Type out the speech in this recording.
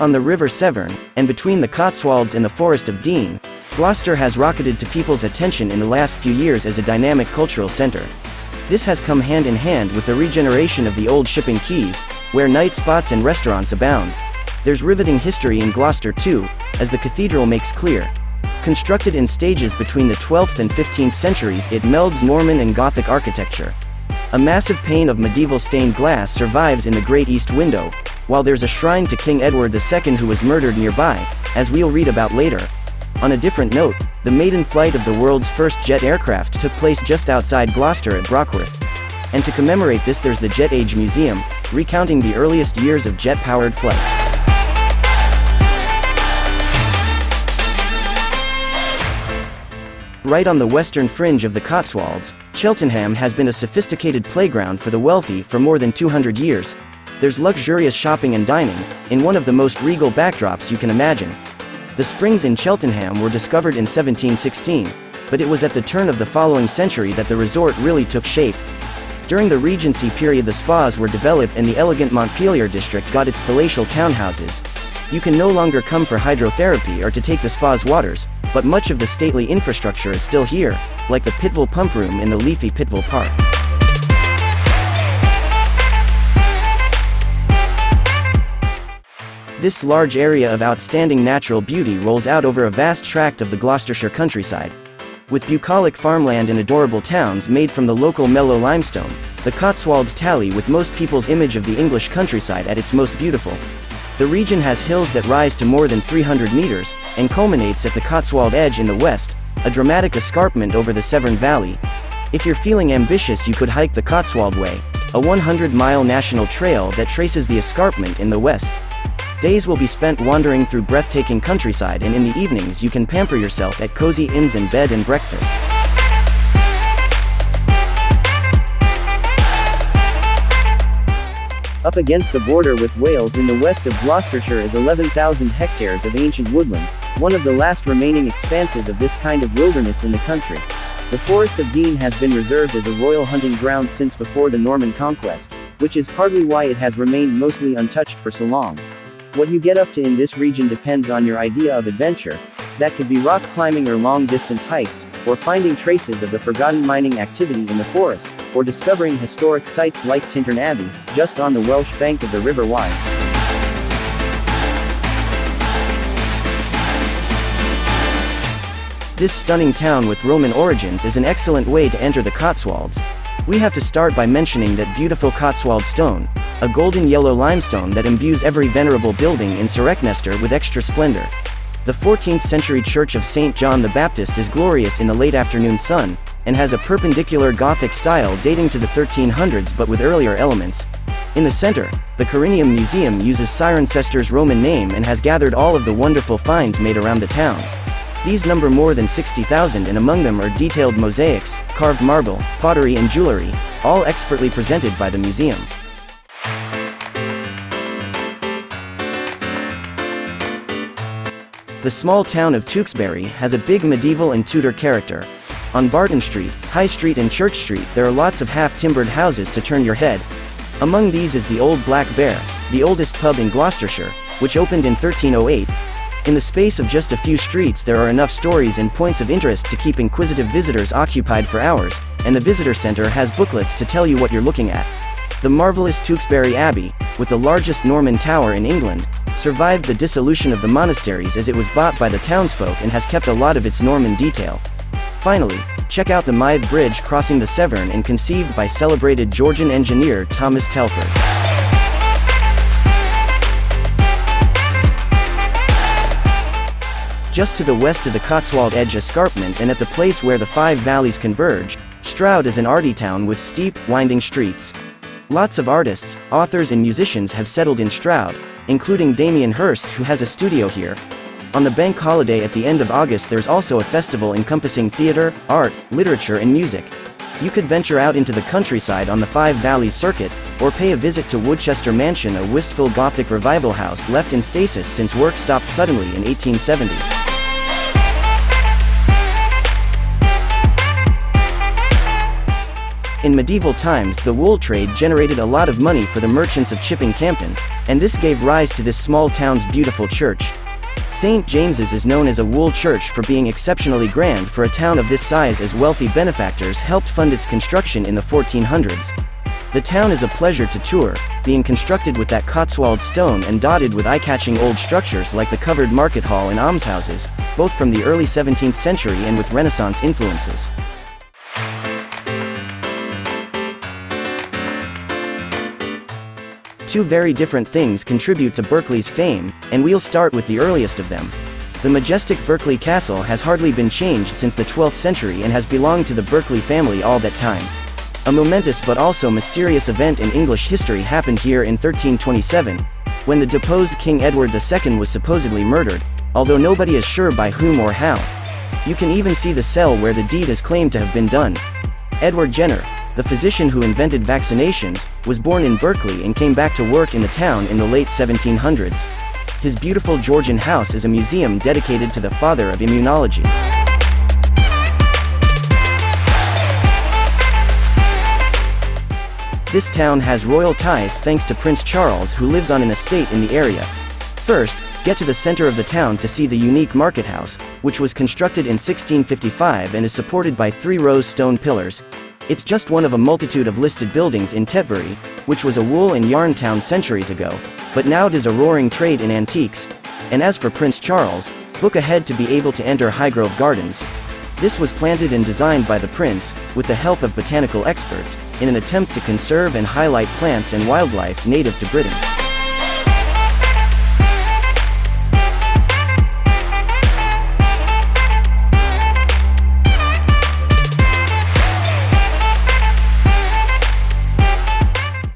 On the River Severn, and between the Cotswolds and the Forest of Dean, Gloucester has rocketed to people's attention in the last few years as a dynamic cultural centre. This has come hand in hand with the regeneration of the old shipping quays, where night spots and restaurants abound. There's riveting history in Gloucester too, as the cathedral makes clear. Constructed in stages between the 12th and 15th centuries, it melds Norman and Gothic architecture. A massive pane of medieval stained glass survives in the great east window, while there's a shrine to King Edward II who was murdered nearby, as we'll read about later. On a different note, the maiden flight of the world's first jet aircraft took place just outside Gloucester at Brockworth. And to commemorate this, there's the Jet Age Museum, recounting the earliest years of jet-powered flight. Right on the western fringe of the Cotswolds, Cheltenham has been a sophisticated playground for the wealthy for more than 200 years. There's luxurious shopping and dining, in one of the most regal backdrops you can imagine. The springs in Cheltenham were discovered in 1716, but it was at the turn of the following century that the resort really took shape. During the Regency period, the spas were developed and the elegant Montpelier district got its palatial townhouses. You can no longer come for hydrotherapy or to take the spa's waters, but much of the stately infrastructure is still here, like the Pitville Pump Room in the leafy Pitville Park. This large area of outstanding natural beauty rolls out over a vast tract of the Gloucestershire countryside. With bucolic farmland and adorable towns made from the local mellow limestone, the Cotswolds tally with most people's image of the English countryside at its most beautiful. The region has hills that rise to more than 300 meters, and culminates at the Cotswold Edge in the west, a dramatic escarpment over the Severn Valley. If you're feeling ambitious, you could hike the Cotswold Way, a 100-mile national trail that traces the escarpment in the west. Days will be spent wandering through breathtaking countryside, and in the evenings you can pamper yourself at cozy inns and bed and breakfasts. Up against the border with Wales in the west of Gloucestershire is 11,000 hectares of ancient woodland, one of the last remaining expanses of this kind of wilderness in the country. The Forest of Dean has been reserved as a royal hunting ground since before the Norman conquest, which is partly why it has remained mostly untouched for so long. What you get up to in this region depends on your idea of adventure. That could be rock climbing or long-distance hikes, or finding traces of the forgotten mining activity in the forest, or discovering historic sites like Tintern Abbey, just on the Welsh bank of the River Wye. This stunning town with Roman origins is an excellent way to enter the Cotswolds. We have to start by mentioning that beautiful Cotswold stone, a golden yellow limestone that imbues every venerable building in Cirencester with extra splendor. The 14th century church of St. John the Baptist is glorious in the late afternoon sun, and has a perpendicular Gothic style dating to the 1300s but with earlier elements. In the center, the Corinium Museum uses Cirencester's Roman name and has gathered all of the wonderful finds made around the town. These number more than 60,000, and among them are detailed mosaics, carved marble, pottery and jewelry, all expertly presented by the museum. The small town of Tewksbury has a big medieval and Tudor character. On Barton Street, High Street and Church Street there are lots of half-timbered houses to turn your head. Among these is the Old Black Bear, the oldest pub in Gloucestershire, which opened in 1308. In the space of just a few streets there are enough stories and points of interest to keep inquisitive visitors occupied for hours, and the visitor center has booklets to tell you what you're looking at. The marvelous Tewksbury Abbey, with the largest Norman tower in England, survived the dissolution of the monasteries as it was bought by the townsfolk and has kept a lot of its Norman detail. Finally, check out the Mythe Bridge crossing the Severn and conceived by celebrated Georgian engineer Thomas Telford. Just to the west of the Cotswold Edge escarpment and at the place where the five valleys converge, Stroud is an arty town with steep, winding streets. Lots of artists, authors and musicians have settled in Stroud, including Damien Hirst, who has a studio here. On the bank holiday at the end of August there's also a festival encompassing theater, art, literature and music. You could venture out into the countryside on the Five Valleys circuit, or pay a visit to Woodchester Mansion, a wistful Gothic revival house left in stasis since work stopped suddenly in 1870. In medieval times, the wool trade generated a lot of money for the merchants of Chipping Campden, and this gave rise to this small town's beautiful church. St. James's is known as a wool church for being exceptionally grand for a town of this size, as wealthy benefactors helped fund its construction in the 1400s. The town is a pleasure to tour, being constructed with that Cotswold stone and dotted with eye-catching old structures like the covered market hall and almshouses, both from the early 17th century and with Renaissance influences. Two very different things contribute to Berkeley's fame, and we'll start with the earliest of them. The majestic Berkeley Castle has hardly been changed since the 12th century and has belonged to the Berkeley family all that time. A momentous but also mysterious event in English history happened here in 1327, when the deposed King Edward II was supposedly murdered, although nobody is sure by whom or how. You can even see the cell where the deed is claimed to have been done. Edward Jenner, the physician who invented vaccinations, was born in Berkeley and came back to work in the town in the late 1700s. His beautiful Georgian house is a museum dedicated to the father of immunology. This town has royal ties thanks to Prince Charles, who lives on an estate in the area. First, get to the center of the town to see the unique market house, which was constructed in 1655 and is supported by 3 rows stone pillars. It's just one of a multitude of listed buildings in Tewksbury, which was a wool and yarn town centuries ago, but now does a roaring trade in antiques. And as for Prince Charles, book ahead to be able to enter Highgrove Gardens. This was planted and designed by the prince, with the help of botanical experts, in an attempt to conserve and highlight plants and wildlife native to Britain.